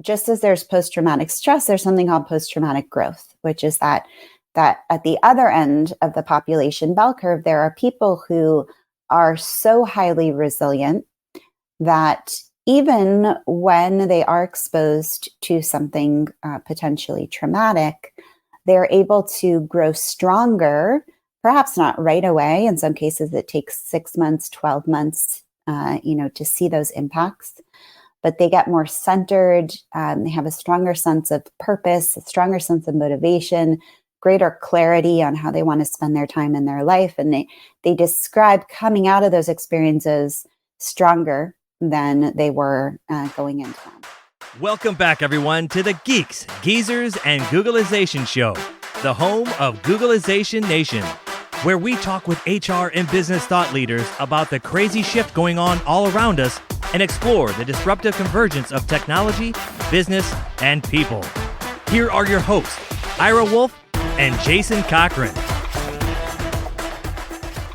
just as there's post-traumatic stress, there's something called post-traumatic growth, which is that at the other end of the population bell curve, there are people who are so highly resilient that even when they are exposed to something potentially traumatic, they're able to grow stronger, perhaps not right away. In some cases, it takes 6 months, 12 months, to see those impacts. But they get more centered. They have a stronger sense of purpose, a stronger sense of motivation, greater clarity on how they want to spend their time in their life. And they describe coming out of those experiences stronger than they were going into them. Welcome back, everyone, to the Geeks, Geezers, and Googleization Show, the home of Googleization Nation, where we talk with HR and business thought leaders about the crazy shift going on all around us and explore the disruptive convergence of technology, business, and people. Here are your hosts, Ira Wolfe and Jason Cochran.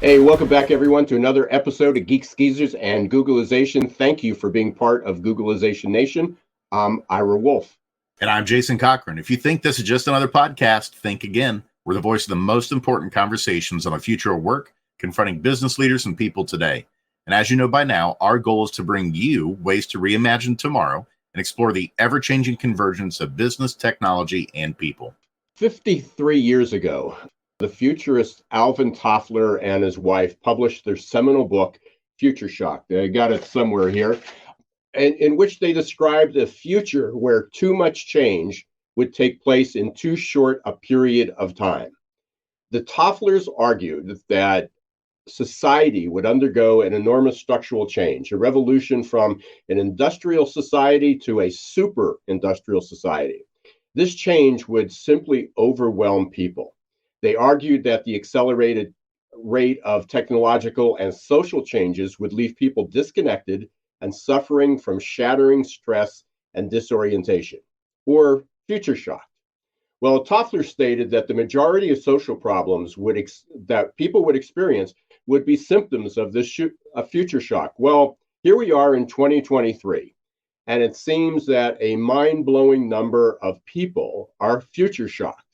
Hey, welcome back, everyone, to another episode of Geeks, Geezers, and Googleization. Thank you for being part of Googleization Nation. I'm Ira Wolfe. And I'm Jason Cochran. If you think this is just another podcast, think again. We're the voice of the most important conversations on the future of work, confronting business leaders and people today. And as you know by now, our goal is to bring you ways to reimagine tomorrow and explore the ever-changing convergence of business, technology, and people. 53 years ago, the futurist Alvin Toffler and his wife published their seminal book, Future Shock. I got it somewhere here, in which they described a future where too much change would take place in too short a period of time. The Tofflers argued that society would undergo an enormous structural change, a revolution from an industrial society to a super industrial society. This change would simply overwhelm people. They argued that the accelerated rate of technological and social changes would leave people disconnected and suffering from shattering stress and disorientation, or future shock. Well, Toffler stated that the majority of social problems that people would experience would be symptoms of this future shock. Well, here we are in 2023. And it seems that a mind-blowing number of people are future shocked.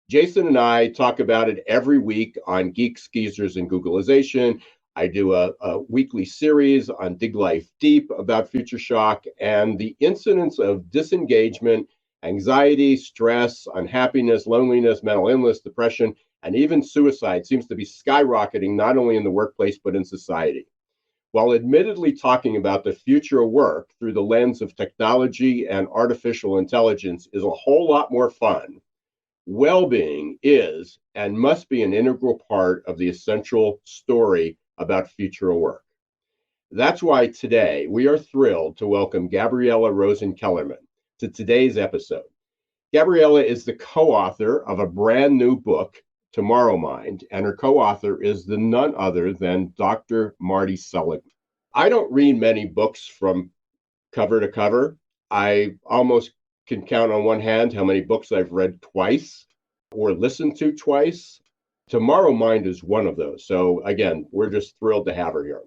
Jason and I talk about it every week on Geeks, Geezers, and Googleization. I do a weekly series on Dig Life Deep about future shock, and the incidence of disengagement, anxiety, stress, unhappiness, loneliness, mental illness, depression, and even suicide seems to be skyrocketing not only in the workplace but in society. While admittedly talking about the future of work through the lens of technology and artificial intelligence is a whole lot more fun, well-being is and must be an integral part of the essential story about future of work. That's why today we are thrilled to welcome Gabriella Kellerman to today's episode. Gabriella is the co-author of a brand new book, Tomorrowmind, and her co-author is none other than Dr. Marty Seligman. I don't read many books from cover to cover. I almost can count on one hand how many books I've read twice or listened to twice. Tomorrowmind is one of those. So again, we're just thrilled to have her here.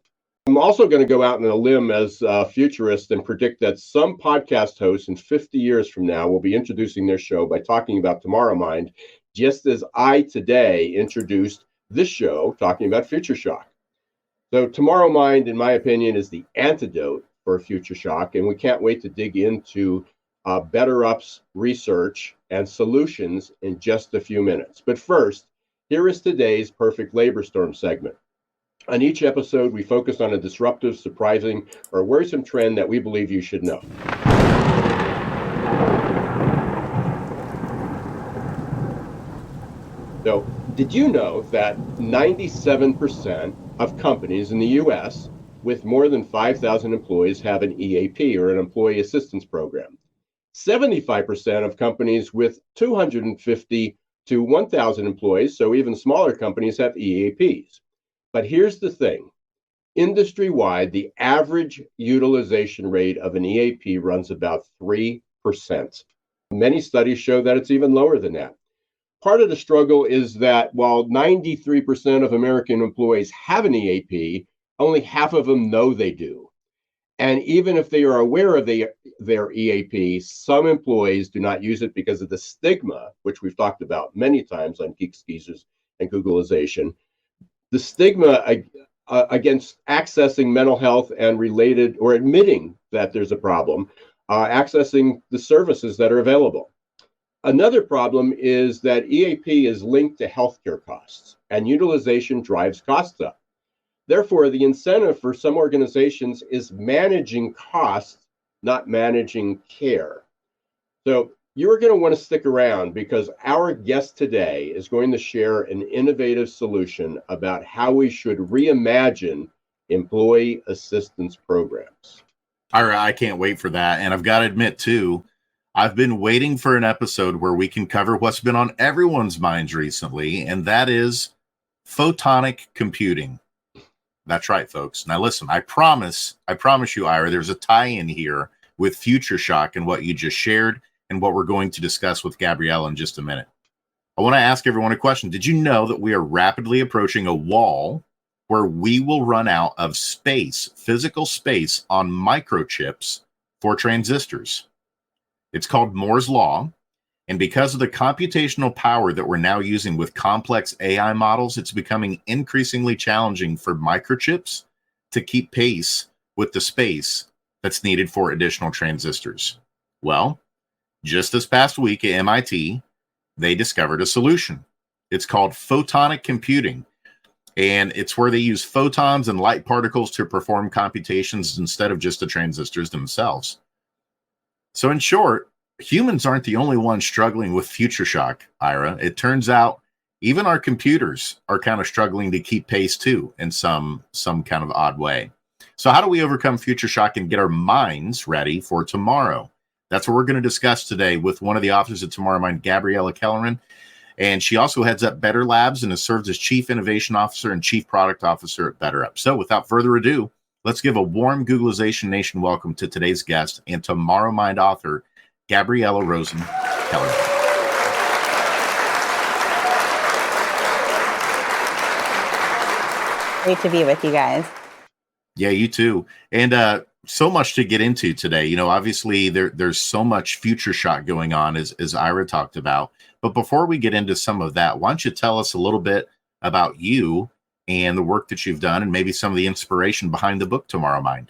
I'm also going to go out on a limb as a futurist and predict that some podcast hosts in 50 years from now will be introducing their show by talking about Tomorrowmind, just as I today introduced this show talking about future shock. So Tomorrowmind, in my opinion, is the antidote for future shock, and we can't wait to dig into BetterUp's research and solutions in just a few minutes. But first, here is today's Perfect Labor Storm segment. On each episode, we focus on a disruptive, surprising, or worrisome trend that we believe you should know. So, did you know that 97% of companies in the U.S. with more than 5,000 employees have an EAP, or an employee assistance program? 75% of companies with 250 to 1,000 employees, so even smaller companies, have EAPs. But here's the thing. Industry-wide, the average utilization rate of an EAP runs about 3%. Many studies show that it's even lower than that. Part of the struggle is that while 93% of American employees have an EAP, only half of them know they do. And even if they are aware of their EAP, some employees do not use it because of the stigma, which we've talked about many times on Geeks, Geezers, and Googleization. The stigma against accessing mental health and related, or admitting that there's a problem, accessing the services that are available. Another problem is that EAP is linked to healthcare costs, and utilization drives costs up. Therefore, the incentive for some organizations is managing costs, not managing care. So you're going to want to stick around because our guest today is going to share an innovative solution about how we should reimagine employee assistance programs. I can't wait for that. And I've got to admit, too, I've been waiting for an episode where we can cover what's been on everyone's minds recently, and that is photonic computing. That's right, folks. Now, listen, I promise you, Ira, there's a tie-in here with Future Shock and what you just shared and what we're going to discuss with Gabriella in just a minute. I want to ask everyone a question. Did you know that we are rapidly approaching a wall where we will run out of space, physical space on microchips for transistors? It's called Moore's Law. And because of the computational power that we're now using with complex AI models, it's becoming increasingly challenging for microchips to keep pace with the space that's needed for additional transistors. Well, just this past week at MIT, they discovered a solution. It's called photonic computing. And it's where they use photons and light particles to perform computations instead of just the transistors themselves. So in short, humans aren't the only ones struggling with future shock, Ira. It turns out even our computers are kind of struggling to keep pace too in some kind of odd way. So how do we overcome future shock and get our minds ready for tomorrow? That's what we're going to discuss today with one of the authors of Tomorrowmind, Gabriella Kellerman. And she also heads up Better Labs and has served as Chief Innovation Officer and Chief Product Officer at BetterUp. So without further ado, let's give a warm Googleization Nation welcome to today's guest and Tomorrowmind author, Gabriella Rosen Kellerman. Great to be with you guys. Yeah, you too. And so much to get into today. You know, obviously there's so much future shock going on as Ira talked about. But before we get into some of that, why don't you tell us a little bit about you and the work that you've done and maybe some of the inspiration behind the book Tomorrowmind?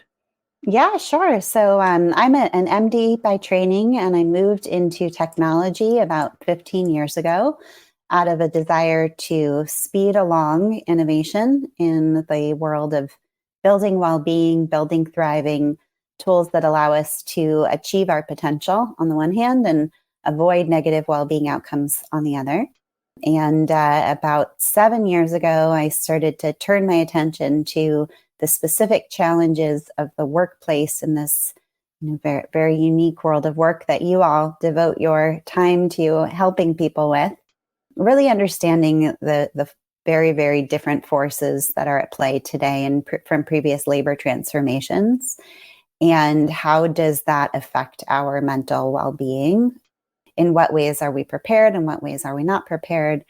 Yeah, sure. So I'm an MD by training, and I moved into technology about 15 years ago out of a desire to speed along innovation in the world of building well-being, building thriving, tools that allow us to achieve our potential on the one hand and avoid negative well-being outcomes on the other. And about 7 years ago, I started to turn my attention to the specific challenges of the workplace in this very, very unique world of work that you all devote your time to helping people with, really understanding the very, very different forces that are at play today and from previous labor transformations. And how does that affect our mental well-being? In what ways are we prepared? In what ways are we not prepared?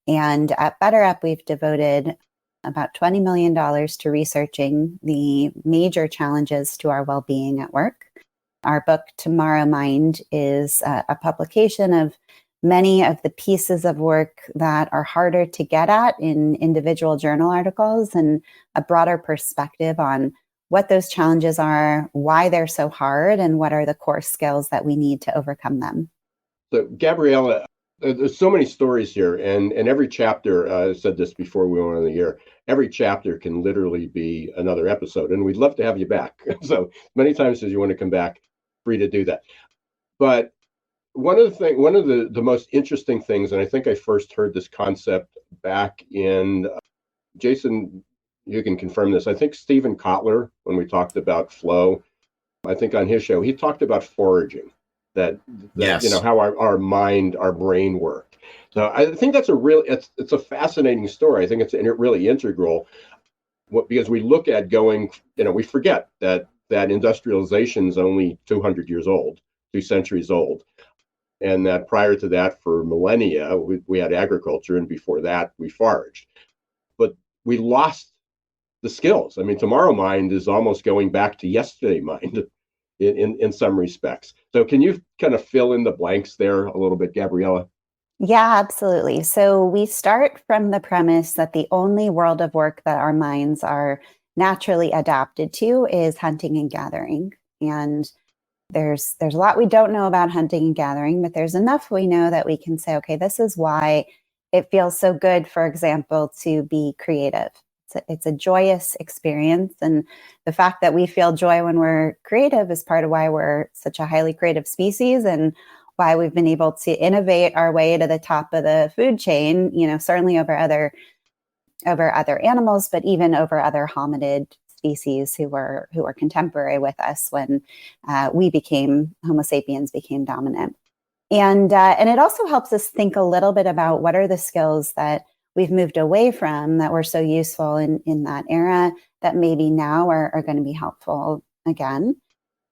And at BetterUp, we've devoted about $20 million to researching the major challenges to our well-being at work. Our book, Tomorrowmind, is a publication of many of the pieces of work that are harder to get at in individual journal articles and a broader perspective on what those challenges are, why they're so hard, and what are the core skills that we need to overcome them. So, Gabriella, there's so many stories here, and every chapter, I said this before we went on the air, every chapter can literally be another episode, and we'd love to have you back. So many times as you want to come back, free to do that. But one of the most interesting things, and I think I first heard this concept back in, Jason, you can confirm this, I think Stephen Kotler, when we talked about flow, I think on his show, he talked about foraging. That Yes. You know, how our mind, our brain work. So I think that's it's a fascinating story. I think it's really integral. Because we look at going, you know, we forget that industrialization is only 200 years old, 2 centuries old. And that prior to that, for millennia, we had agriculture, and before that, we foraged. But we lost the skills. I mean, tomorrow mind is almost going back to yesterday mind in some respects. So can you kind of fill in the blanks there a little bit, Gabriella? Yeah, absolutely. So we start from the premise that the only world of work that our minds are naturally adapted to is hunting and gathering. And there's a lot we don't know about hunting and gathering, but there's enough we know that we can say, okay, this is why it feels so good, for example, to be creative. It's a joyous experience. And the fact that we feel joy when we're creative is part of why we're such a highly creative species and why we've been able to innovate our way to the top of the food chain, certainly over other animals, but even over other hominid species who were contemporary with us when Homo sapiens became dominant. And it also helps us think a little bit about what are the skills that we've moved away from that were so useful in that era that maybe now are going to be helpful again.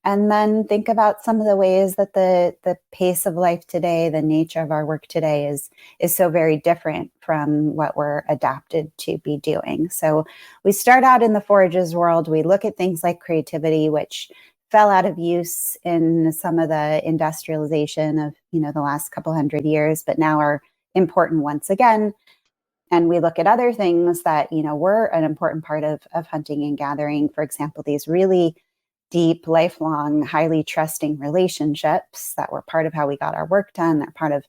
And then think about some of the ways that the pace of life today, the nature of our work today is so very different from what we're adapted to be doing. So we start out in the forages world. We look at things like creativity, which fell out of use in some of the industrialization of, the last couple hundred years, but now are important once again. And we look at other things that, were an important part of hunting and gathering. For example, these really deep, lifelong, highly trusting relationships that were part of how we got our work done. They're part of,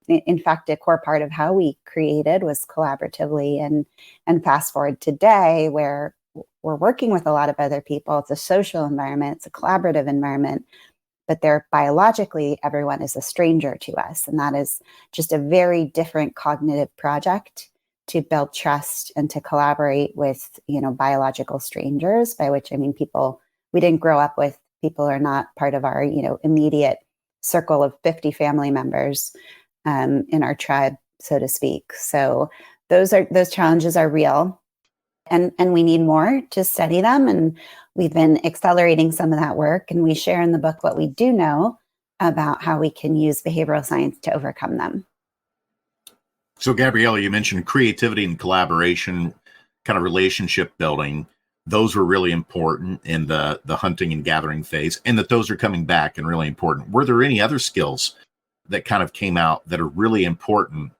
in fact, a core part of how we created was collaboratively. And fast forward today, where we're working with a lot of other people. It's a social environment. It's a collaborative environment. But they're biologically, everyone is a stranger to us. And that is just a very different cognitive project to build trust and to collaborate with, biological strangers, by which I mean people we didn't grow up with. People are not part of our, immediate circle of 50 family members in our tribe, so to speak. So those challenges are real. And we need more to study them. And we've been accelerating some of that work. And we share in the book what we do know about how we can use behavioral science to overcome them. So, Gabriella, you mentioned creativity and collaboration, kind of relationship building. Those were really important in the hunting and gathering phase, and that those are coming back and really important. Were there any other skills that kind of came out that are really important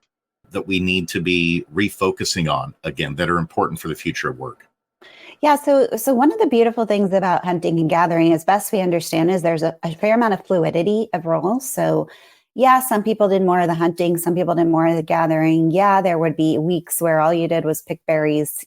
that we need to be refocusing on again, that are important for the future of work? Yeah, so one of the beautiful things about hunting and gathering, as best we understand, is there's a fair amount of fluidity of roles. So yeah, some people did more of the hunting, some people did more of the gathering. Yeah, there would be weeks where all you did was pick berries,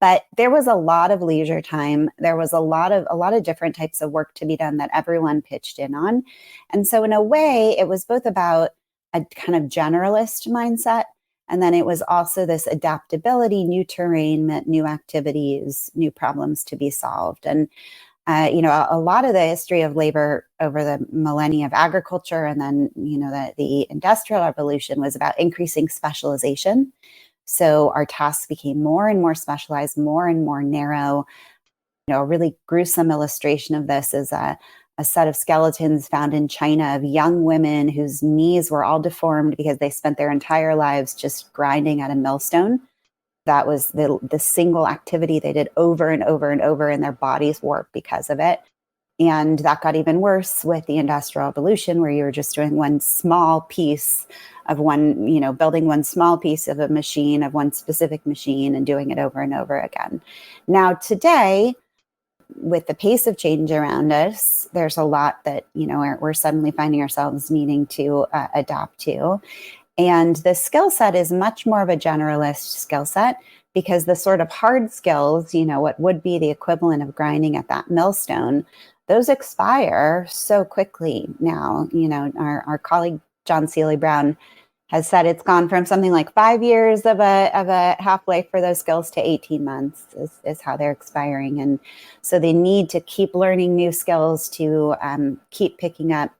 but there was a lot of leisure time. There was a lot of different types of work to be done that everyone pitched in on. And so in a way, it was both about a kind of generalist mindset, and then it was also this adaptability, new terrain meant new activities, new problems to be solved. And a lot of the history of labor over the millennia of agriculture and then, the Industrial Revolution was about increasing specialization. So our tasks became more and more specialized, more and more narrow. A really gruesome illustration of this is a set of skeletons found in China of young women whose knees were all deformed because they spent their entire lives just grinding at a millstone. That was the single activity they did over and over and over, and their bodies warped because of it. And that got even worse with the Industrial Revolution, where you were just doing one small piece of building one small piece of a machine, of one specific machine, and doing it over and over again. Now, today, with the pace of change around us, there's a lot that, we're suddenly finding ourselves needing to adapt to. And the skill set is much more of a generalist skill set, because the sort of hard skills, what would be the equivalent of grinding at that millstone, those expire so quickly now. Our colleague John Seely Brown has said it's gone from something like 5 years of a half-life for those skills to 18 months is how they're expiring. And so they need to keep learning new skills to keep picking up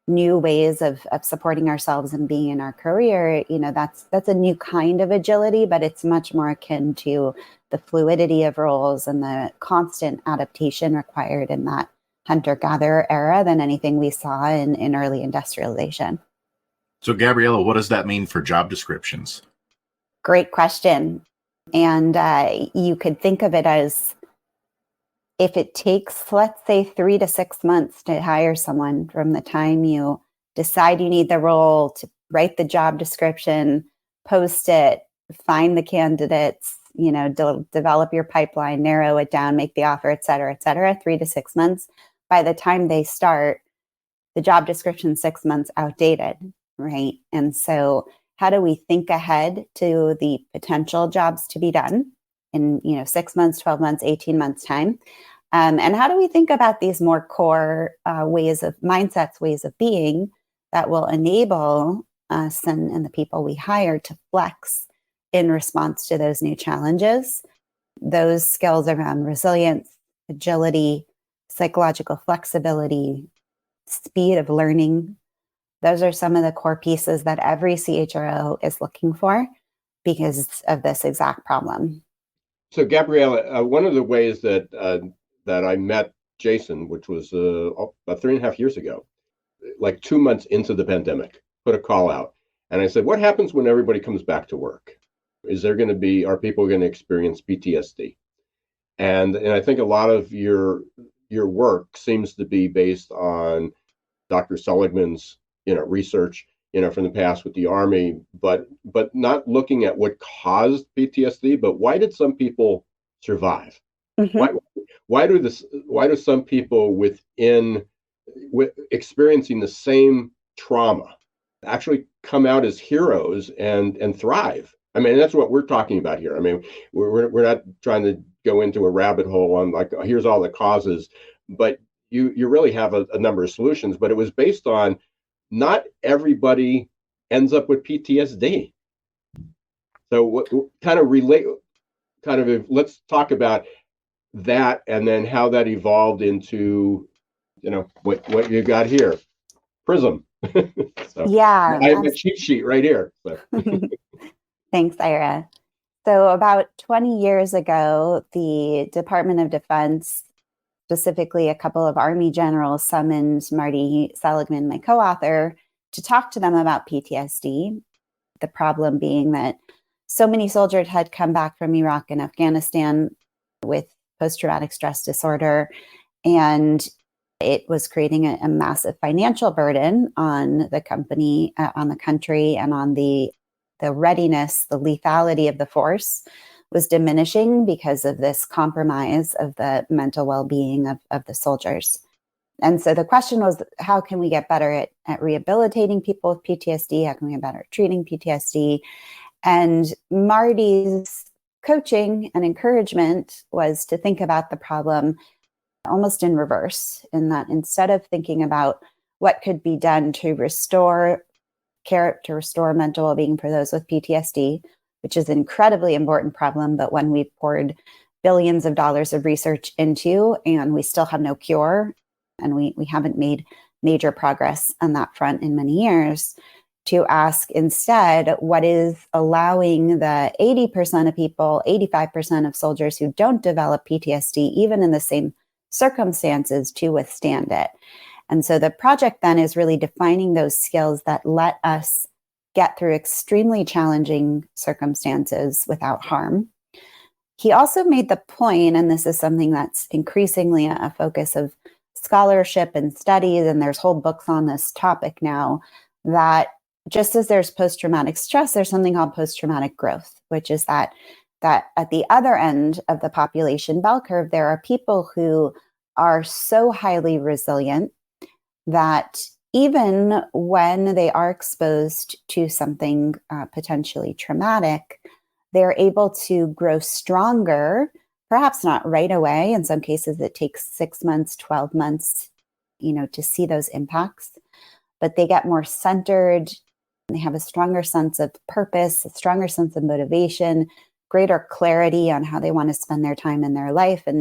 new ways of supporting ourselves and being in our career. That's a new kind of agility, but it's much more akin to the fluidity of roles and the constant adaptation required in that hunter-gatherer era than anything we saw in early industrialization. So, Gabriella, what does that mean for job descriptions? Great question. And you could think of it as if it takes, let's say, 3 to 6 months to hire someone from the time you decide you need the role to write the job description, post it, find the candidates, develop your pipeline, narrow it down, make the offer, et cetera, 3 to 6 months. By the time they start, the job description 6 months outdated, right? And so how do we think ahead to the potential jobs to be done in 6 months, 12 months, 18 months time? And how do we think about these more core ways of mindsets, ways of being that will enable us and the people we hire to flex in response to those new challenges? Those skills around resilience, agility, psychological flexibility, speed of learning, those are some of the core pieces that every CHRO is looking for because of this exact problem. So, Gabriella, one of the ways that I met Jason, which was about 3.5 years ago, like 2 months into the pandemic, put a call out. And I said, what happens when everybody comes back to work? Are people going to experience PTSD? And I think a lot of your work seems to be based on Dr. Seligman's, research, from the past with the Army, but not looking at what caused PTSD, but why did some people survive? Mm-hmm. Why do some people with experiencing the same trauma actually come out as heroes and thrive? I mean, that's what we're talking about here. I mean, we're not trying to go into a rabbit hole on like, here's all the causes, but you really have a number of solutions, but it was based on not everybody ends up with PTSD. So what let's talk about that and then how that evolved into, what you got here. PRISM. So, yeah. I have a cheat sheet right here. So. Thanks, Ira. So about 20 years ago, the Department of Defense, specifically a couple of Army generals, summoned Marty Seligman, my co-author, to talk to them about PTSD. The problem being that so many soldiers had come back from Iraq and Afghanistan with post-traumatic stress disorder, and it was creating a massive financial burden on the company, on the country, and on the readiness, the lethality of the force was diminishing because of this compromise of the mental well-being of the soldiers. And so the question was, how can we get better at rehabilitating people with PTSD? How can we get better at treating PTSD? And Marty's coaching and encouragement was to think about the problem almost in reverse, in that instead of thinking about what could be done to restore care, to restore mental well-being for those with PTSD, which is an incredibly important problem, but one we've poured billions of dollars of research into, and we still have no cure, and we haven't made major progress on that front in many years, to ask instead, what is allowing the 80% of people, 85% of soldiers who don't develop PTSD, even in the same circumstances, to withstand it? And so the project then is really defining those skills that let us get through extremely challenging circumstances without harm. He also made the point, and this is something that's increasingly a focus of scholarship and studies, and there's whole books on this topic now, that just as there's post-traumatic stress, there's something called post-traumatic growth, which is that at the other end of the population bell curve, there are people who are so highly resilient that even when they are exposed to something potentially traumatic, they're able to grow stronger, perhaps not right away. In some cases, it takes 6 months, 12 months, to see those impacts, but they get more centered. They have a stronger sense of purpose, a stronger sense of motivation, greater clarity on how they want to spend their time in their life. And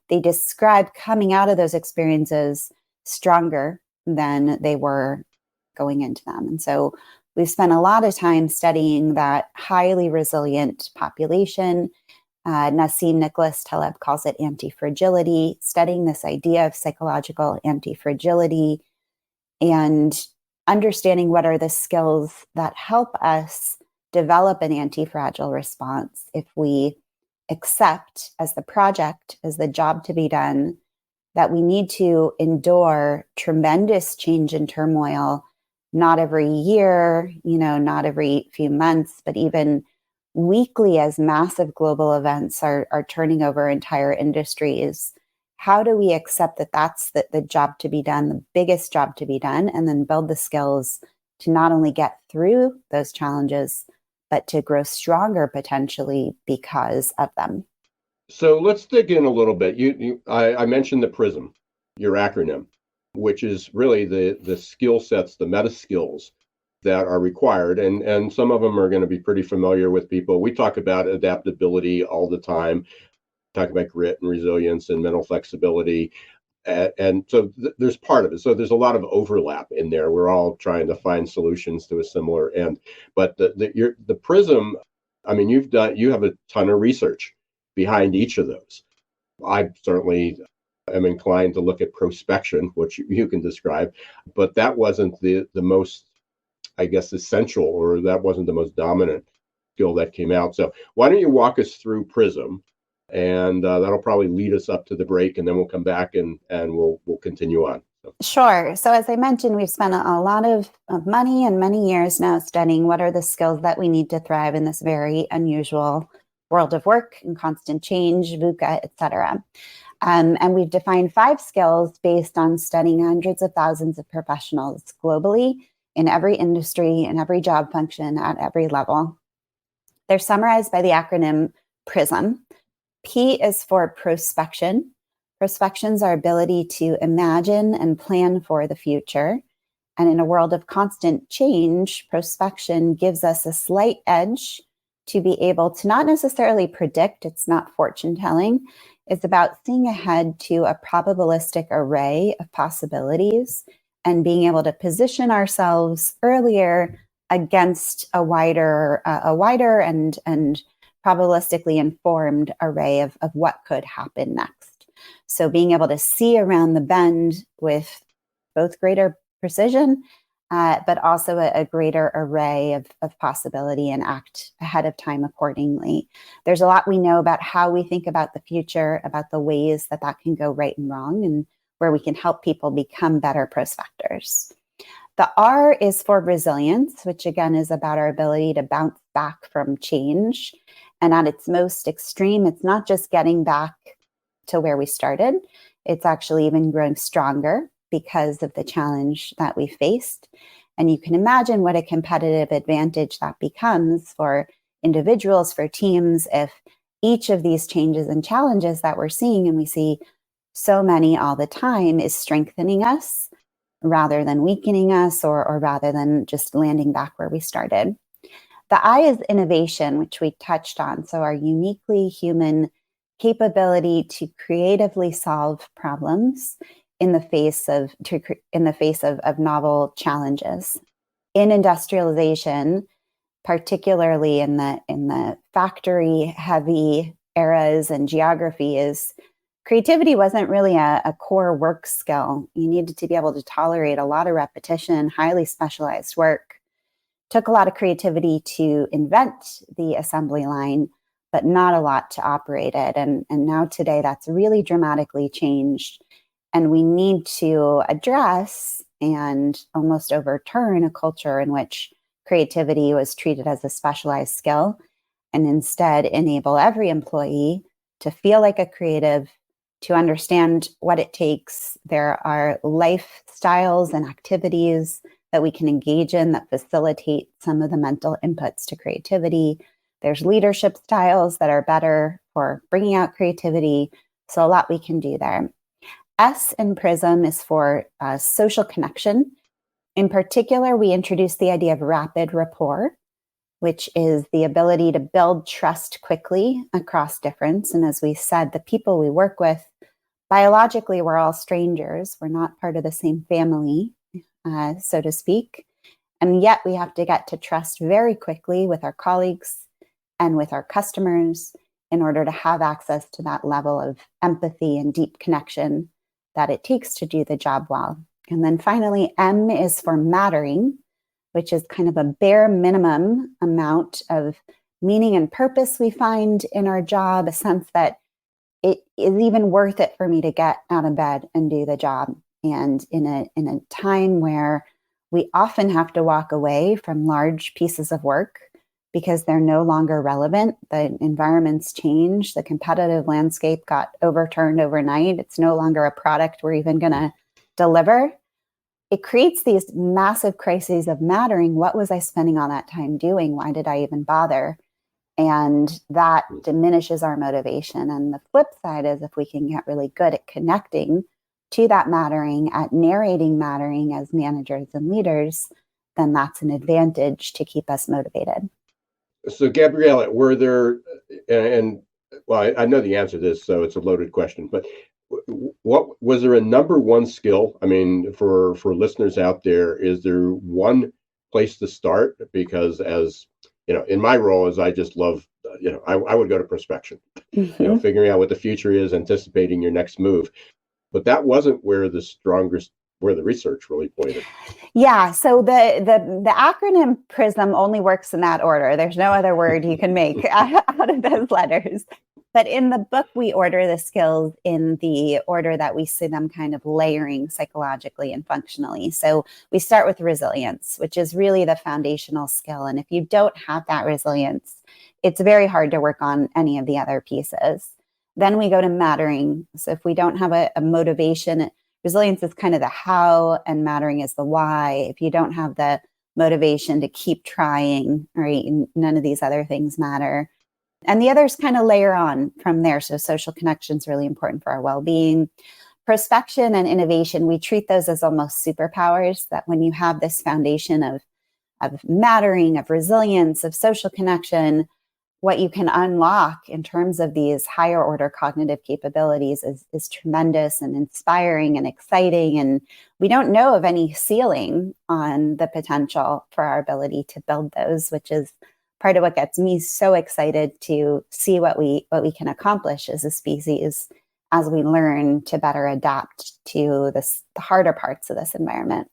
they describe coming out of those experiences stronger than they were going into them. And so we've spent a lot of time studying that highly resilient population. Nassim Nicholas Taleb calls it anti-fragility, studying this idea of psychological anti-fragility and understanding what are the skills that help us develop an anti-fragile response if we accept as the project, as the job to be done, that we need to endure tremendous change and turmoil, not every year, not every few months, but even weekly as massive global events are turning over entire industries. How do we accept that that's the job to be done, the biggest job to be done, and then build the skills to not only get through those challenges, but to grow stronger potentially because of them? So let's dig in a little bit. I mentioned the PRISM, your acronym, which is really the skill sets, the meta skills that are required. And some of them are going to be pretty familiar with people. We talk about adaptability all the time, talk about grit and resilience and mental flexibility. And so there's part of it. So there's a lot of overlap in there. We're all trying to find solutions to a similar end. But the PRISM, I mean, you have a ton of research behind each of those. I certainly am inclined to look at prospection, which you can describe, but that wasn't the most, I guess, essential, or that wasn't the most dominant skill that came out. So why don't you walk us through PRISM, and that'll probably lead us up to the break, and then we'll come back and we'll continue on. Sure. So as I mentioned, we've spent a lot of money and many years now studying what are the skills that we need to thrive in this very unusual world of work and constant change, VUCA, et cetera. And we've defined 5 skills based on studying hundreds of thousands of professionals globally in every industry, in every job function, at every level. They're summarized by the acronym PRISM. P is for prospection. Prospection's our ability to imagine and plan for the future. And in a world of constant change, prospection gives us a slight edge to be able to not necessarily predict, it's not fortune telling. It's about seeing ahead to a probabilistic array of possibilities and being able to position ourselves earlier against a wider and probabilistically informed array of what could happen next. So being able to see around the bend with both greater precision, but also a greater array of possibility, and act ahead of time accordingly. There's a lot we know about how we think about the future, about the ways that can go right and wrong, and where we can help people become better prospectors. The R is for resilience, which again is about our ability to bounce back from change. And at its most extreme, it's not just getting back to where we started, it's actually even growing stronger because of the challenge that we faced. And you can imagine what a competitive advantage that becomes for individuals, for teams, if each of these changes and challenges that we're seeing, and we see so many all the time, is strengthening us rather than weakening us, or rather than just landing back where we started. The I is innovation, which we touched on. So our uniquely human capability to creatively solve problems in the face of novel challenges. In industrialization, particularly in the factory heavy eras and geographies, creativity wasn't really a core work skill. You needed to be able to tolerate a lot of repetition, highly specialized work. Took a lot of creativity to invent the assembly line, but not a lot to operate it. And now today, that's really dramatically changed. And we need to address and almost overturn a culture in which creativity was treated as a specialized skill, and instead enable every employee to feel like a creative, to understand what it takes. There are lifestyles and activities that we can engage in that facilitate some of the mental inputs to creativity. There's leadership styles that are better for bringing out creativity. So a lot we can do there. S in PRISM is for social connection. In particular, we introduced the idea of rapid rapport, which is the ability to build trust quickly across difference. And as we said, the people we work with, biologically, we're all strangers. We're not part of the same family, so to speak. And yet we have to get to trust very quickly with our colleagues and with our customers in order to have access to that level of empathy and deep connection that it takes to do the job well. And then finally, M is for mattering, which is kind of a bare minimum amount of meaning and purpose we find in our job, a sense that it is even worth it for me to get out of bed and do the job. And in a time where we often have to walk away from large pieces of work because they're no longer relevant, the environment's changed, the competitive landscape got overturned overnight, it's no longer a product we're even going to deliver. It creates these massive crises of mattering. What was I spending all that time doing? Why did I even bother? And that diminishes our motivation. And the flip side is if we can get really good at connecting to that mattering, at narrating mattering as managers and leaders, then that's an advantage to keep us motivated. So, Gabriella, were there, and well, I know the answer to this, so it's a loaded question, but what was there a number one skill? I mean, for listeners out there, is there one place to start? Because as in my role, as I just love, I would go to prospection, figuring out what the future is, anticipating your next move. But that wasn't where the research really pointed. Yeah. So the acronym PRISM only works in that order. There's no other word you can make out of those letters. But in the book, we order the skills in the order that we see them kind of layering psychologically and functionally. So we start with resilience, which is really the foundational skill. And if you don't have that resilience, it's very hard to work on any of the other pieces. Then we go to mattering. So if we don't have a motivation, resilience is kind of the how and mattering is the why. If you don't have the motivation to keep trying, right, none of these other things matter. And the others kind of layer on from there. So social connection is really important for our well-being. Prospection and innovation, we treat those as almost superpowers, that when you have this foundation of mattering, of resilience, of social connection, what you can unlock in terms of these higher order cognitive capabilities is tremendous and inspiring and exciting. And we don't know of any ceiling on the potential for our ability to build those, which is part of what gets me so excited to see what we can accomplish as a species as we learn to better adapt to the harder parts of this environment.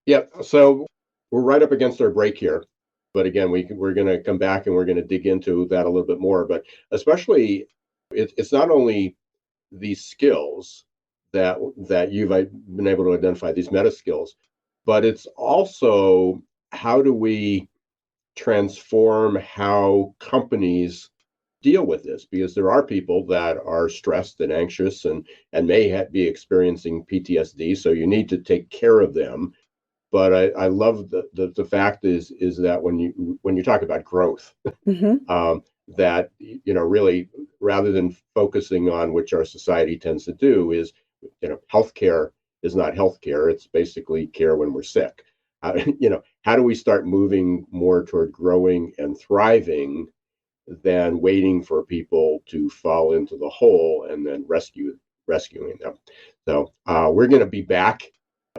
Yeah, so we're right up against our break here. But again, we're going to come back and we're going to dig into that a little bit more. But especially, it's not only these skills that you've been able to identify, these meta skills, but it's also how do we transform how companies deal with this? Because there are people that are stressed and anxious and may be experiencing PTSD. So you need to take care of them. But I love the fact is that when you talk about growth, that really, rather than focusing on, which our society tends to do, is healthcare is not healthcare. It's basically care when we're sick. How do we start moving more toward growing and thriving than waiting for people to fall into the hole and then rescuing them? So we're going to be back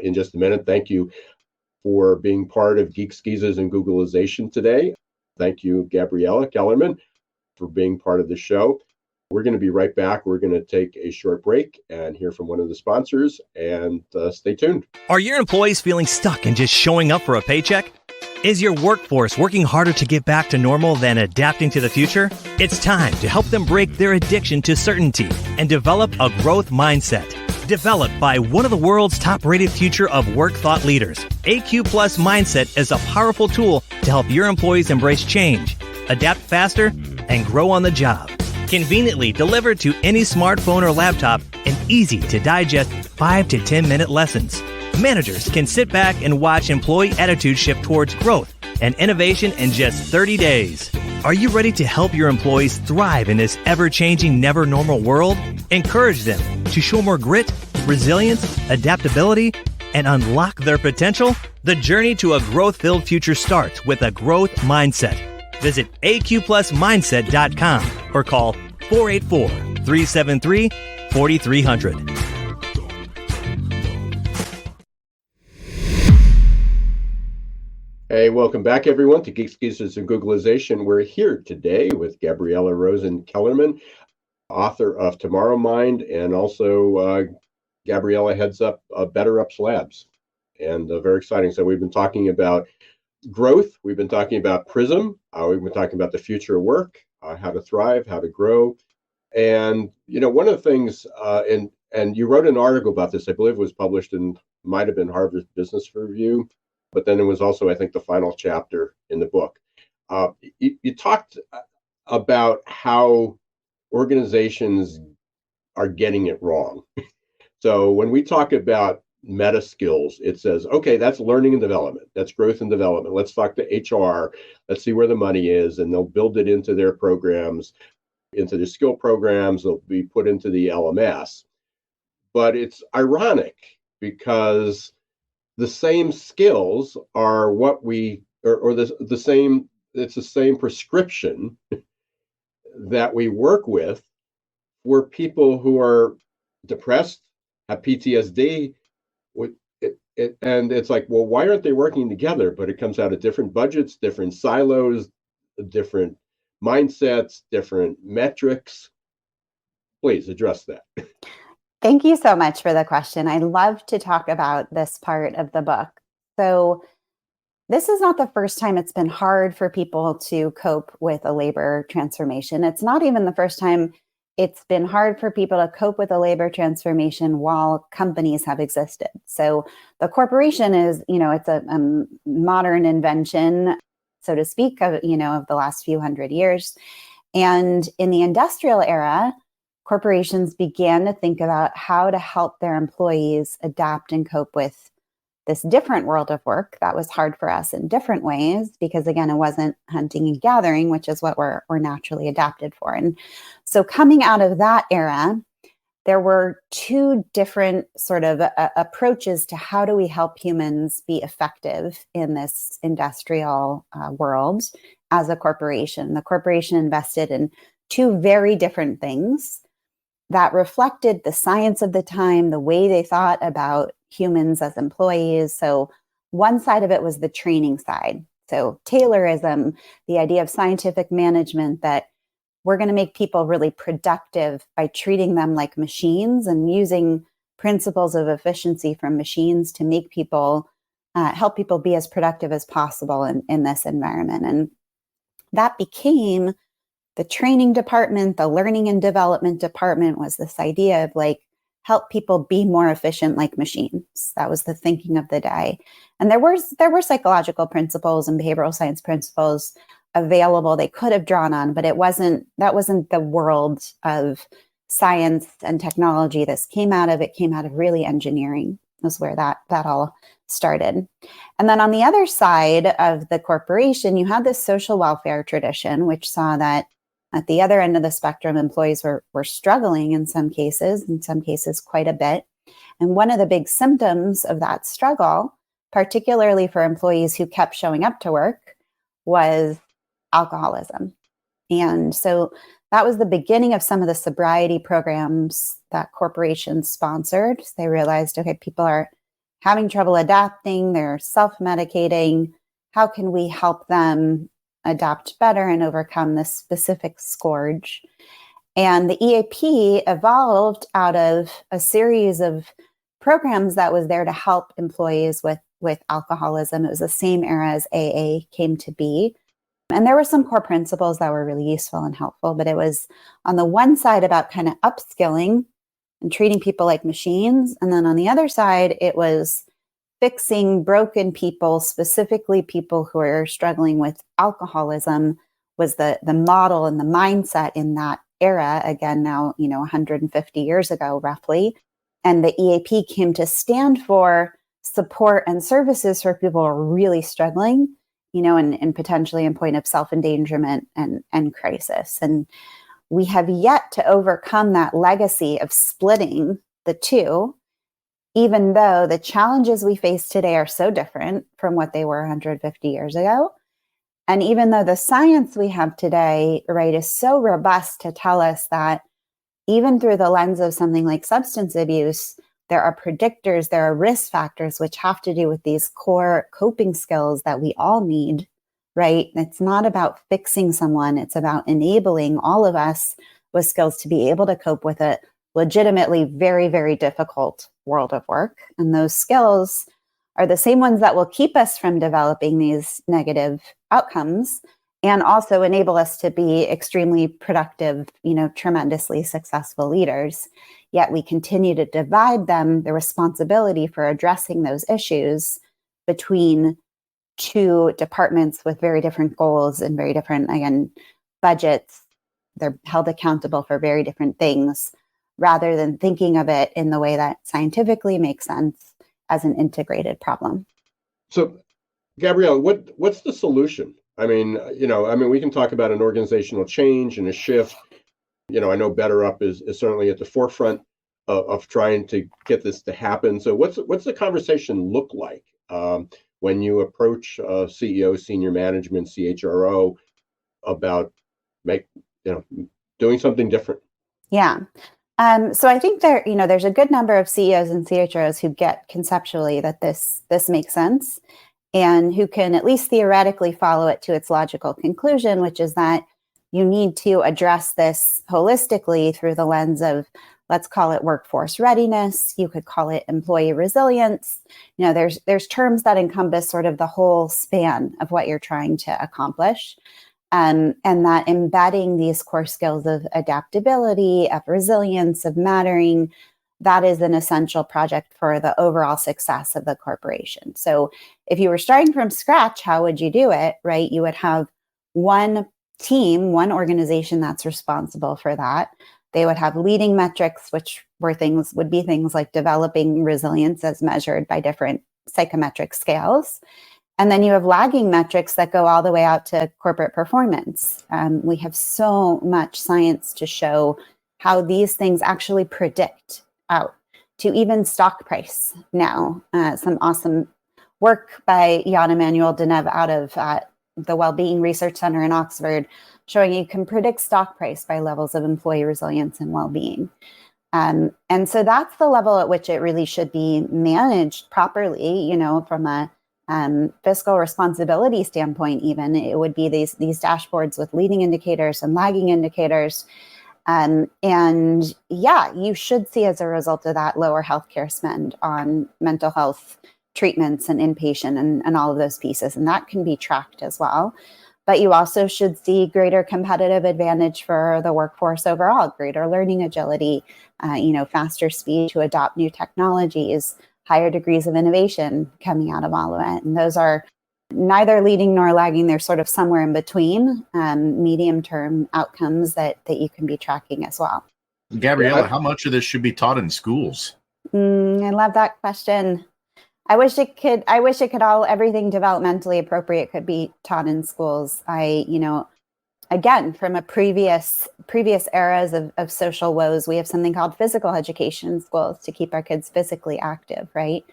in just a minute. Thank you for being part of Geeks, Geezers, and Googlization today. Thank you, Gabriella Kellerman, for being part of the show. We're going to be right back. We're going to take a short break and hear from one of the sponsors, and stay tuned. Are your employees feeling stuck and just showing up for a paycheck? Is your workforce working harder to get back to normal than adapting to the future? It's time to help them break their addiction to certainty and develop a growth mindset. Developed by one of the world's top-rated future of work thought leaders, AQ Plus Mindset is a powerful tool to help your employees embrace change, adapt faster, and grow on the job. Conveniently delivered to any smartphone or laptop in easy-to-digest 5 to 10-minute lessons. Managers can sit back and watch employee attitude shift towards growth and innovation in just 30 days. Are you ready to help your employees thrive in this ever-changing, never-normal world? Encourage them to show more grit, resilience, adaptability, and unlock their potential? The journey to a growth-filled future starts with a growth mindset. Visit aqplusmindset.com or call 484-373-4300. Hey, welcome back, everyone, to Geeks, Geezers, and Googlization. We're here today with Gabriella Kellerman, author of Tomorrowmind, and also Gabriella heads up Better Ups Labs, and very exciting. So we've been talking about growth. We've been talking about PRISM. We've been talking about the future of work, how to thrive, how to grow. And, one of the things, and you wrote an article about this, I believe it was published in, might have been Harvard Business Review, but then it was also, I think, the final chapter in the book. You talked about how organizations are getting it wrong. So when we talk about meta skills, it says, okay, that's learning and development. That's growth and development. Let's talk to HR. Let's see where the money is. And they'll build it into their programs, into the skill programs. They'll be put into the LMS. But it's ironic because the same skills are what or the same, it's the same prescription that we work with for people who are depressed, have PTSD, and it's like, well, why aren't they working together? But it comes out of different budgets, different silos, different mindsets, different metrics. Please address that. Thank you so much for the question. I love to talk about this part of the book. So this is not the first time it's been hard for people to cope with a labor transformation. It's not even the first time it's been hard for people to cope with a labor transformation while companies have existed. So the corporation is, it's a modern invention, so to speak, of the last few hundred years. And in the industrial era, corporations began to think about how to help their employees adapt and cope with this different world of work that was hard for us in different ways, because again, it wasn't hunting and gathering, which is what we're naturally adapted for. And so coming out of that era, there were two different sort of approaches to how do we help humans be effective in this industrial world as a corporation. The corporation invested in two very different things that reflected the science of the time, the way they thought about humans as employees. So one side of it was the training side. So Taylorism, the idea of scientific management, that we're going to make people really productive by treating them like machines and using principles of efficiency from machines to make people, help people be as productive as possible in this environment. And that became the training department. The learning and development department was this idea of help people be more efficient like machines. That was the thinking of the day. And there were psychological principles and behavioral science principles available they could have drawn on, but that wasn't the world of science and technology this came out of. It came out of really engineering, was where that all started. And then on the other side of the corporation, you had this social welfare tradition, which saw that at the other end of the spectrum, employees were struggling in some cases quite a bit. And one of the big symptoms of that struggle, particularly for employees who kept showing up to work, was alcoholism. And so that was the beginning of some of the sobriety programs that corporations sponsored. They realized, okay, people are having trouble adapting, they're self-medicating. How can we help them adapt better and overcome this specific scourge? And the EAP evolved out of a series of programs that was there to help employees with alcoholism. It was the same era as AA came to be. And there were some core principles that were really useful and helpful, but it was on the one side about kind of upskilling and treating people like machines. And then on the other side, it was fixing broken people, specifically people who are struggling with alcoholism, was the model and the mindset in that era. Again, now, 150 years ago, roughly. And the EAP came to stand for support and services for people who are really struggling, and potentially in point of self-endangerment and crisis. And we have yet to overcome that legacy of splitting the two, even though the challenges we face today are so different from what they were 150 years ago. And even though the science we have today, right, is so robust to tell us that even through the lens of something like substance abuse, there are predictors, there are risk factors, which have to do with these core coping skills that we all need, right? It's not about fixing someone. It's about enabling all of us with skills to be able to cope with a legitimately very, very difficult world of work. And those skills are the same ones that will keep us from developing these negative outcomes and also enable us to be extremely productive, tremendously successful leaders. Yet we continue to divide the responsibility for addressing those issues between two departments with very different goals and very different, again, budgets. They're held accountable for very different things, rather than thinking of it in the way that scientifically makes sense as an integrated problem. So, Gabriella, what's the solution? I mean, we can talk about an organizational change and a shift. I know Better Up is certainly at the forefront of trying to get this to happen. So what's the conversation look like when you approach CEO, senior management, CHRO about doing something different? Yeah. So I think there's a good number of CEOs and CHROs who get conceptually that this makes sense, and who can at least theoretically follow it to its logical conclusion, which is that you need to address this holistically through the lens of, let's call it workforce readiness. You could call it employee resilience. There's terms that encompass sort of the whole span of what you're trying to accomplish. And that embedding these core skills of adaptability, of resilience, of mattering, that is an essential project for the overall success of the corporation. So if you were starting from scratch, how would you do it, right? You would have one team, one organization that's responsible for that. They would have leading metrics, which would be things like developing resilience as measured by different psychometric scales. And then you have lagging metrics that go all the way out to corporate performance. We have so much science to show how these things actually predict out to even stock price now. Some awesome work by Jan Emanuel Deneuve out of the Wellbeing Research Center in Oxford, showing you can predict stock price by levels of employee resilience and well-being. And so that's the level at which it really should be managed properly, from a fiscal responsibility standpoint. Even it would be these dashboards with leading indicators and lagging indicators. And you should see as a result of that lower healthcare spend on mental health treatments and inpatient and all of those pieces. And that can be tracked as well. But you also should see greater competitive advantage for the workforce overall, greater learning agility, faster speed to adopt new technologies, higher degrees of innovation coming out of all of it. And those are neither leading nor lagging. They're sort of somewhere in between, medium-term outcomes that you can be tracking as well. Gabriella, how much of this should be taught in schools? I love that question. I wish it could everything developmentally appropriate could be taught in schools. Again, from a previous eras of social woes, we have something called physical education in schools to keep our kids physically active, right?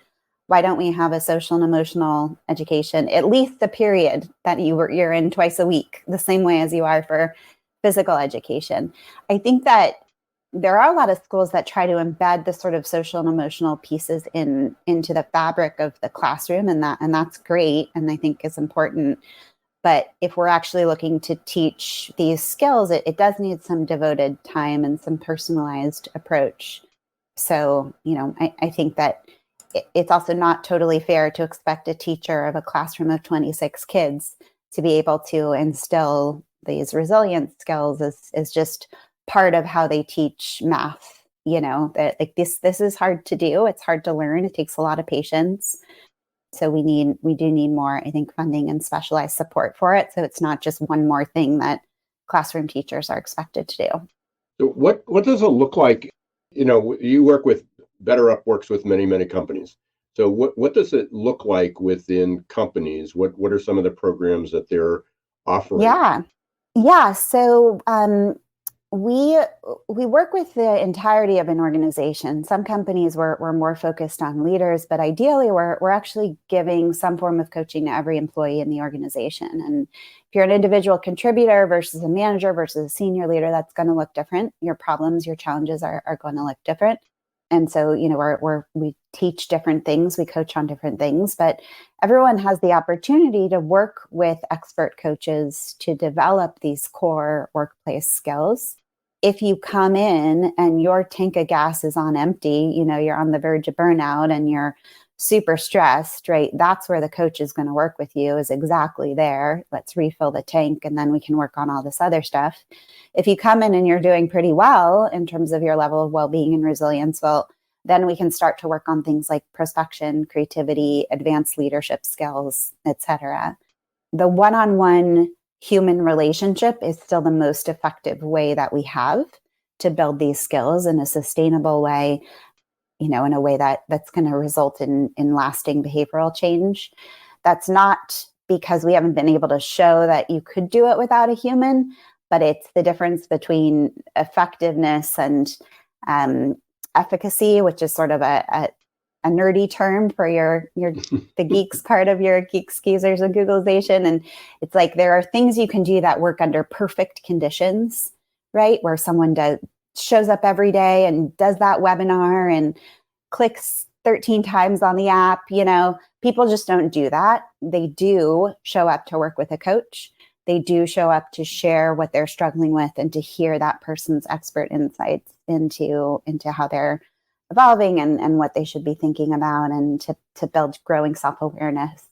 Why don't we have a social and emotional education, at least the period that you're in twice a week, the same way as you are for physical education? I think that there are a lot of schools that try to embed the sort of social and emotional pieces into the fabric of the classroom, and that's great, and I think is important. But if we're actually looking to teach these skills, it does need some devoted time and some personalized approach. So, I think that it's also not totally fair to expect a teacher of a classroom of 26 kids to be able to instill these resilience skills as just part of how they teach math. That like this is hard to do. It's hard to learn. It takes a lot of patience. So we do need more, I think, funding and specialized support for it. So it's not just one more thing that classroom teachers are expected to do. So what does it look like? You work with Better Up works with many, many companies. So what does it look like within companies? What are some of the programs that they're offering? Yeah. So we work with the entirety of an organization. Some companies we're more focused on leaders, but ideally we're actually giving some form of coaching to every employee in the organization. And if you're an individual contributor versus a manager versus a senior leader, that's going to look different. Your problems, your challenges are going to look different. And so, we teach different things, we coach on different things, but everyone has the opportunity to work with expert coaches to develop these core workplace skills. If you come in and your tank of gas is on empty, you're on the verge of burnout and you're super stressed, right? That's where the coach is going to work with you, is exactly there. Let's refill the tank and then we can work on all this other stuff. If you come in and you're doing pretty well in terms of your level of well-being and resilience, well, then we can start to work on things like prospection, creativity, advanced leadership skills, etc. The one-on-one human relationship is still the most effective way that we have to build these skills in a sustainable way, in a way that's going to result in lasting behavioral change. That's not because we haven't been able to show that you could do it without a human, but it's the difference between effectiveness and efficacy, which is sort of a nerdy term for the geeks part of your Geeks, Geezers, and Googlization. And it's like there are things you can do that work under perfect conditions, right? Where someone shows up every day and does that webinar and clicks 13 times on the app. People just don't do that. They do show up to work with a coach. They do show up to share what they're struggling with and to hear that person's expert insights into how they're evolving and what they should be thinking about, and to build growing self-awareness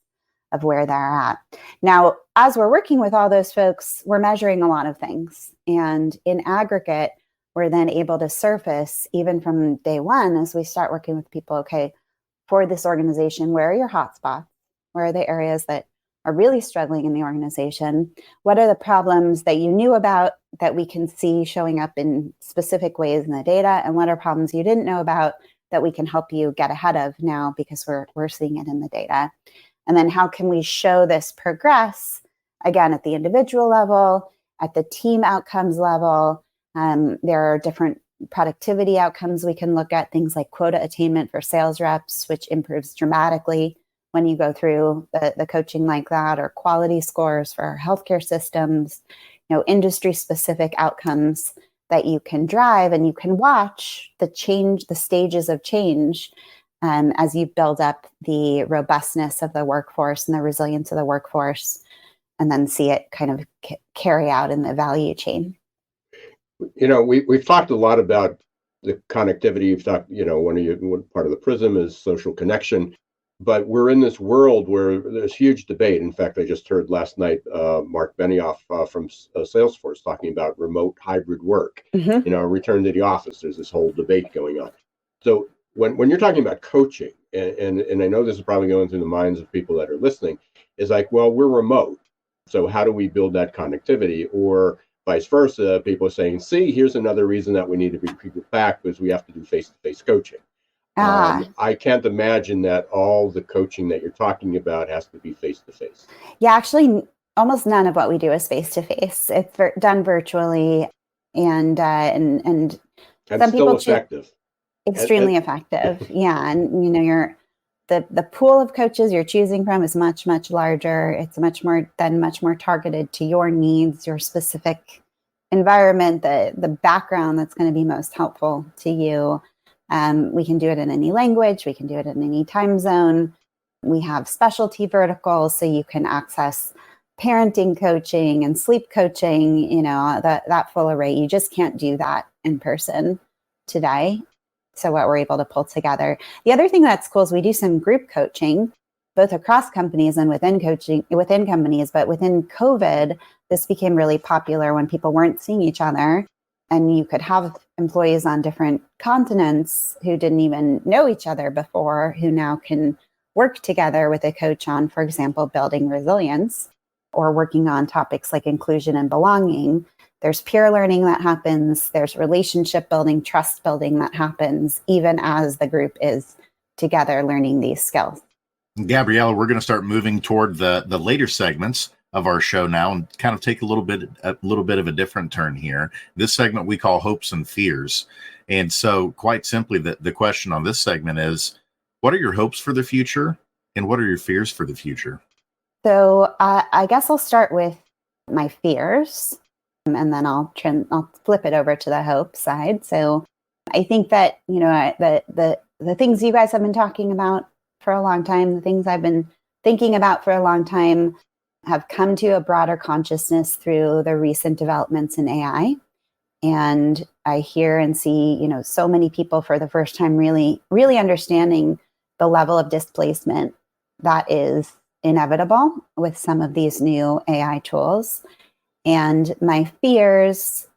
of where they're at. Now, as we're working with all those folks, we're measuring a lot of things. And in aggregate, we're then able to surface, even from day one, as we start working with people, okay, for this organization, where are your hotspots? Where are the areas that are really struggling in the organization? What are the problems that you knew about that we can see showing up in specific ways in the data? And what are problems you didn't know about that we can help you get ahead of now because we're seeing it in the data? And then how can we show this progress, again, at the individual level, at the team outcomes level? There are different productivity outcomes we can look at, things like quota attainment for sales reps, which improves dramatically when you go through the coaching like that, or quality scores for our healthcare systems, industry specific outcomes that you can drive, and you can watch the stages of change as you build up the robustness of the workforce and the resilience of the workforce, and then see it kind of carry out in the value chain. We've talked a lot about the connectivity. You've talked, one part of the prism is social connection. But we're in this world where there's huge debate. In fact, I just heard last night Mark Benioff from Salesforce talking about remote hybrid work, return to the office. There's this whole debate going on. So when you're talking about coaching, and I know this is probably going through the minds of people that are listening, is like, well, we're remote. So how do we build that connectivity? Or vice versa, people are saying, see, here's another reason that we need to bring people back, because we have to do face-to-face coaching. I can't imagine that all the coaching that you're talking about has to be face-to-face. Yeah, actually, almost none of what we do is face-to-face. It's done virtually, and some still people effective. Extremely effective. Yeah, and the pool of coaches you're choosing from is much, much larger. It's much more targeted to your needs, your specific environment, the background that's going to be most helpful to you. We can do it in any language. We can do it in any time zone. We have specialty verticals, so you can access parenting coaching and sleep coaching, that full array. You just can't do that in person today. So what we're able to pull together. The other thing that's cool is we do some group coaching, both across companies and within companies. But within COVID, this became really popular when people weren't seeing each other. And you could have employees on different continents who didn't even know each other before, who now can work together with a coach on, for example, building resilience, or working on topics like inclusion and belonging. There's peer learning that happens. There's relationship building, trust building that happens, even as the group is together learning these skills. Gabriella, we're going to start moving toward the later segments of our show now, and kind of take a little bit of a different turn here. This segment we call hopes and fears. And so quite simply, the question on this segment is, what are your hopes for the future and what are your fears for the future? So I guess I'll start with my fears, and then I'll flip it over to the hope side. So I think that, the things you guys have been talking about for a long time, the things I've been thinking about for a long time, have come to a broader consciousness through the recent developments in AI. And I hear and see, so many people for the first time really, really understanding the level of displacement that is inevitable with some of these new AI tools. And my fears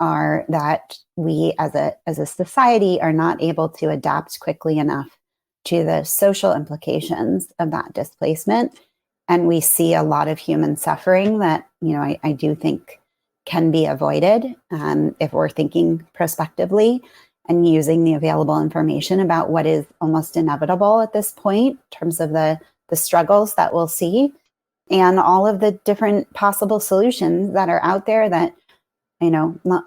are that we as a society are not able to adapt quickly enough to the social implications of that displacement. And we see a lot of human suffering that, I do think can be avoided if we're thinking prospectively and using the available information about what is almost inevitable at this point in terms of the struggles that we'll see and all of the different possible solutions that are out there that,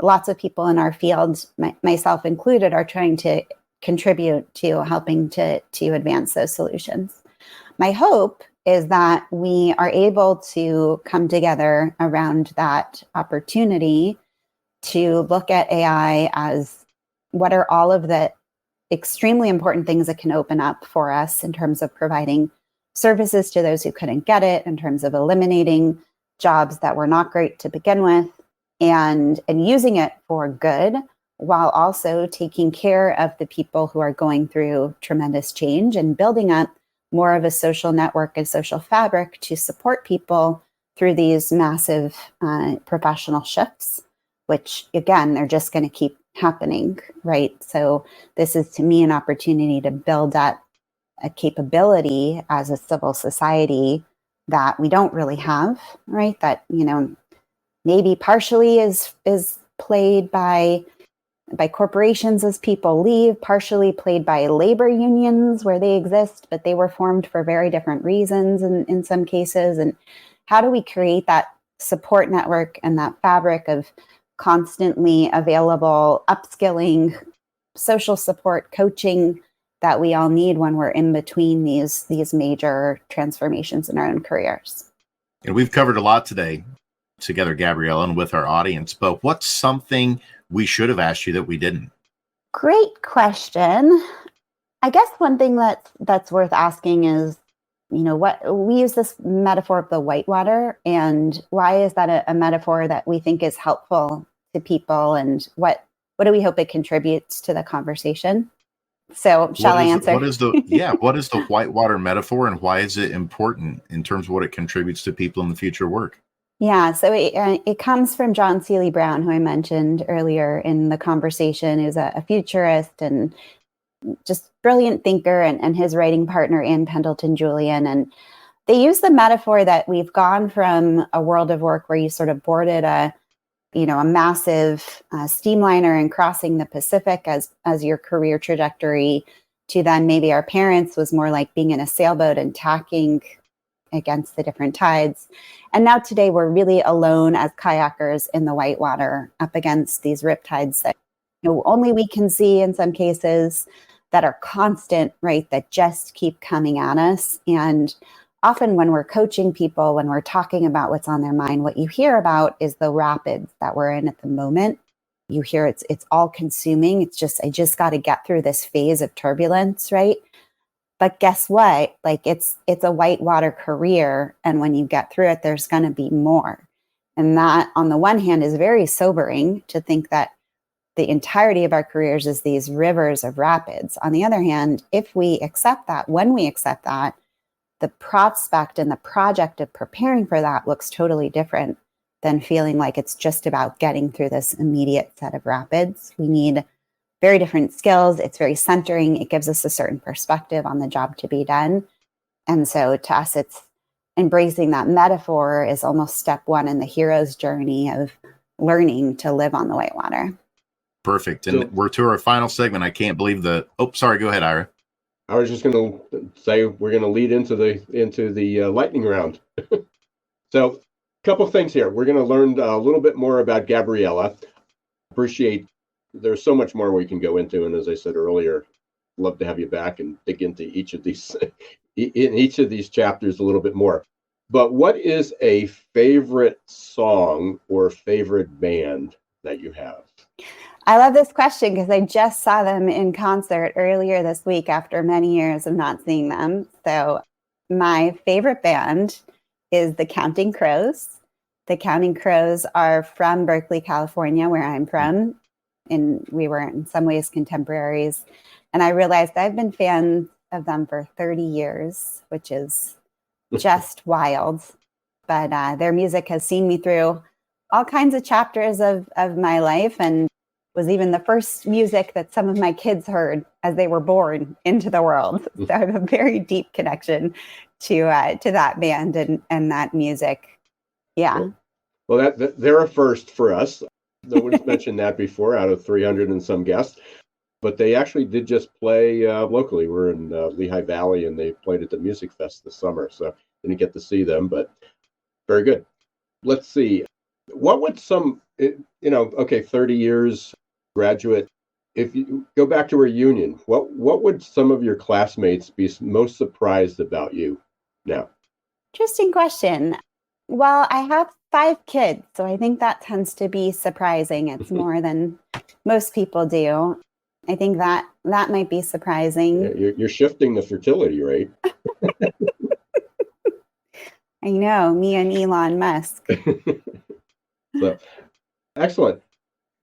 lots of people in our field, myself included, are trying to contribute to helping to advance those solutions. My hope is that we are able to come together around that opportunity to look at AI as what are all of the extremely important things it can open up for us in terms of providing services to those who couldn't get it, in terms of eliminating jobs that were not great to begin with, and using it for good, while also taking care of the people who are going through tremendous change and building up more of a social network and social fabric to support people through these massive professional shifts, which again, they're just going to keep happening, right? So this is, to me, an opportunity to build up a capability as a civil society that we don't really have, right? That, maybe partially is played by corporations as people leave, partially played by labor unions where they exist, but they were formed for very different reasons in some cases. And how do we create that support network and that fabric of constantly available upskilling, social support, coaching that we all need when we're in between these major transformations in our own careers? And we've covered a lot today together, Gabriella, and with our audience, but what's something we should have asked you that we didn't? Great question. I guess one thing that's worth asking is, what we use this metaphor of the whitewater, and why is that a metaphor that we think is helpful to people, and what do we hope it contributes to the conversation? So shall I answer? What is the whitewater metaphor, and why is it important in terms of what it contributes to people in the future work? Yeah, so it comes from John Seely Brown, who I mentioned earlier in the conversation, who's a futurist and just brilliant thinker, and his writing partner, Ann Pendleton Julian. And they use the metaphor that we've gone from a world of work where you sort of boarded a massive steamliner and crossing the Pacific as your career trajectory, to then maybe our parents was more like being in a sailboat and tacking against the different tides. And now today we're really alone as kayakers in the whitewater up against these riptides that only we can see in some cases, that are constant, right? That just keep coming at us. And often when we're coaching people, when we're talking about what's on their mind, what you hear about is the rapids that we're in at the moment. You hear it's all consuming. It's just, I just got to get through this phase of turbulence, right? But guess what? Like it's a whitewater career. And when you get through it, there's going to be more. And that, on the one hand, is very sobering to think that the entirety of our careers is these rivers of rapids. On the other hand, if we accept that, when we accept that, the prospect and the project of preparing for that looks totally different than feeling like it's just about getting through this immediate set of rapids. We need very different skills. It's very centering. It gives us a certain perspective on the job to be done. And so to us, it's embracing that metaphor is almost step one in the hero's journey of learning to live on the whitewater. Perfect. And we're to our final segment. I can't believe sorry, go ahead, Ira. I was just going to say we're going to lead into the lightning round. So a couple things here. We're going to learn a little bit more about Gabriella. Appreciate there's so much more we can go into. And as I said earlier, love to have you back and dig into each of these chapters a little bit more. But what is a favorite song or favorite band that you have? I love this question because I just saw them in concert earlier this week after many years of not seeing them. So my favorite band is the Counting Crows. The Counting Crows are from Berkeley, California, where I'm from. And we were in some ways contemporaries. And I realized I've been fans of them for 30 years, which is just wild. But their music has seen me through all kinds of chapters of my life, and was even the first music that some of my kids heard as they were born into the world. So I have a very deep connection to that band and that music. Yeah. Well, they're a first for us. No one's mentioned that before out of 300 and some guests. But they actually did just play locally. We're in Lehigh Valley, and they played at the Music Fest this summer. So didn't get to see them, but very good. Let's see. What would okay, 30 years graduate. If you go back to a reunion, what would some of your classmates be most surprised about you now? Interesting question. Well, I have 5 kids, so I think that tends to be surprising. It's more than most people do. I think that might be surprising. Yeah, you're shifting the fertility rate. I know, me and Elon Musk. So, excellent.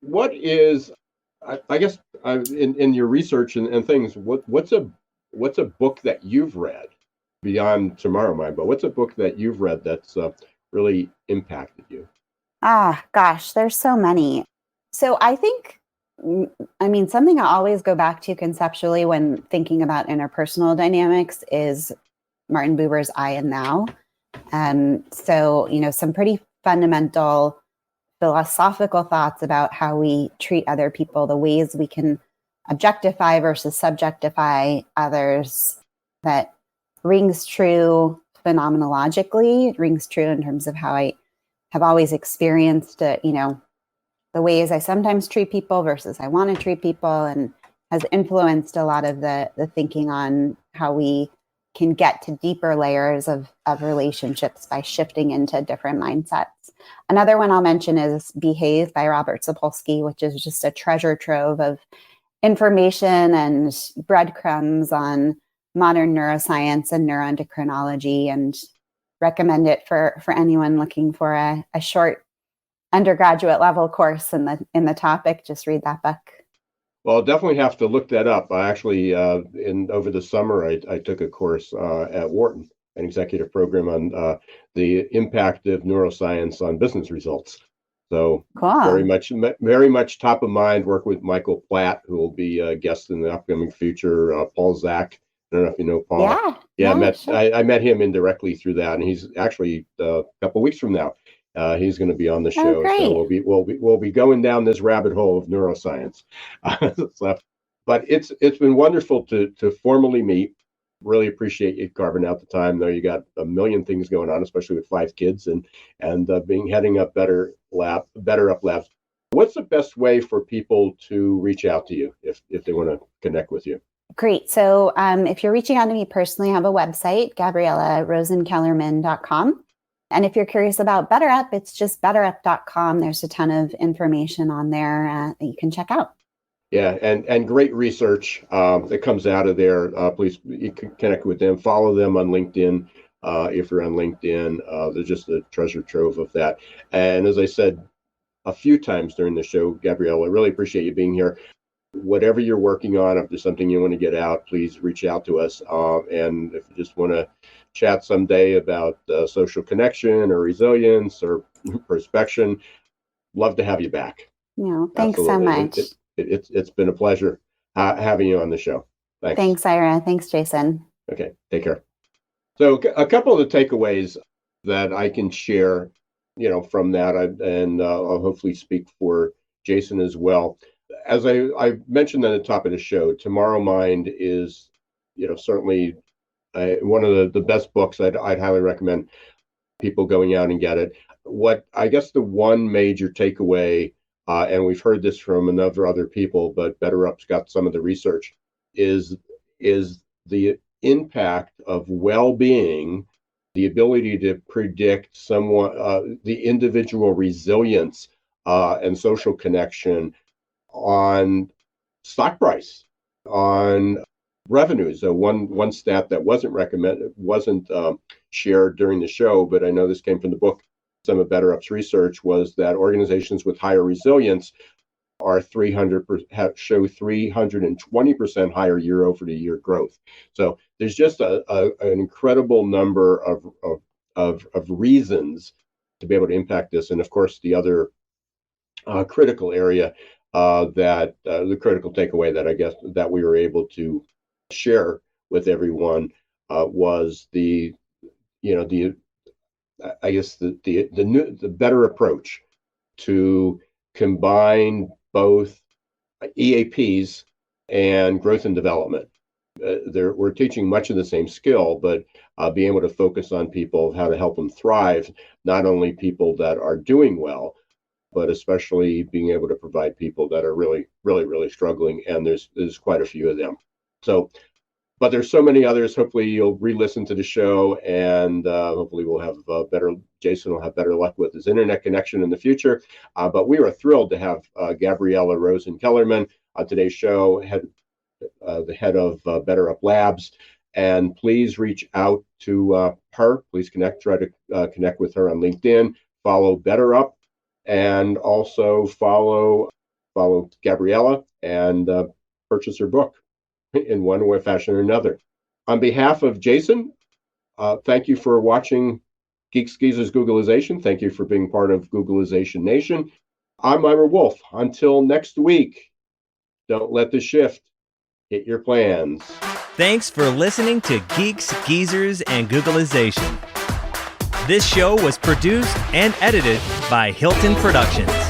What is, I guess, in your research and things, what's a book that you've read beyond Tomorrowmind? But what's a book that you've read that's really impacted you? Gosh, there's so many. So I think, something I always go back to conceptually when thinking about interpersonal dynamics is Martin Buber's I and Thou. So, some pretty fundamental philosophical thoughts about how we treat other people, the ways we can objectify versus subjectify others, that rings true phenomenologically. It rings true in terms of how I have always experienced it, the ways I sometimes treat people versus I want to treat people, and has influenced a lot of the thinking on how we can get to deeper layers of relationships by shifting into different mindsets. Another one I'll mention is Behave by Robert Sapolsky, which is just a treasure trove of information and breadcrumbs on modern neuroscience and neuroendocrinology, and recommend it for anyone looking for a short undergraduate level course in the topic. Just read that book. Well, I'll definitely have to look that up. I actually, over the summer, I took a course at Wharton, an executive program on the impact of neuroscience on business results. So cool. very much top of mind. Work with Michael Platt, who will be a guest in the upcoming future. Paul Zach. I don't know if you know Paul. Yeah. Sure. I met him indirectly through that, and he's actually a couple weeks from now. He's going to be on the show, so we'll be going down this rabbit hole of neuroscience. But it's been wonderful to formally meet. Really appreciate you carving out the time. Though you got a million things going on, especially with 5 kids and heading up Better Up Labs. What's the best way for people to reach out to you if they want to connect with you? Great. So if you're reaching out to me personally, I have a website, GabriellaRosenKellerman.com. And if you're curious about BetterUp, it's just betterup.com. There's a ton of information on there that you can check out. Yeah, and great research that comes out of there. Please, you can connect with them. Follow them on LinkedIn. If you're on LinkedIn, they're just a treasure trove of that. And as I said a few times during the show, Gabriella, I really appreciate you being here. Whatever you're working on, if there's something you want to get out, please reach out to us. And if you just want to chat someday about social connection or resilience or prospection, love to have you back. Thanks so much. It's been a pleasure having you on the show. Thanks. Thanks, Ira. Thanks, Jason. Okay, take care. So a couple of the takeaways that I can share, from that, and I'll hopefully speak for Jason as well. As I mentioned at the top of the show, Tomorrowmind is, certainly one of the best books. I'd highly recommend people going out and get it. What I guess the one major takeaway, and we've heard this from other people, but BetterUp's got some of the research, is the impact of well-being, the ability to predict the individual resilience and social connection on stock price, on revenues. So one stat that wasn't shared during the show, but I know this came from the book, some of BetterUp's research, was that organizations with higher resilience are 300% show 320% higher year-over-year growth. So there's just an incredible number of reasons to be able to impact this. And of course, the other critical area that the critical takeaway that I guess that we were able to share with everyone was the better approach to combine both EAPs and growth and development. We're teaching much of the same skill, but being able to focus on people, how to help them thrive, not only people that are doing well, but especially being able to provide people that are really, really, really struggling. And there's quite a few of them. So, but there's so many others. Hopefully you'll re-listen to the show, and hopefully we'll have Jason will have better luck with his internet connection in the future. But we are thrilled to have Gabriella Kellerman on today's show, the head of Better Up Labs. And please reach out to her. Please try to connect with her on LinkedIn, follow Better Up, and also follow Gabriella and purchase her book in one way, fashion, or another. On behalf of Jason, thank you for watching Geeks Geezers Googleization. Thank you for being part of Googleization Nation. I'm Ira Wolfe. Until next week, don't let the shift hit your plans. Thanks for listening to Geeks, Geezers, and Googleization. This show was produced and edited by Hilton Productions.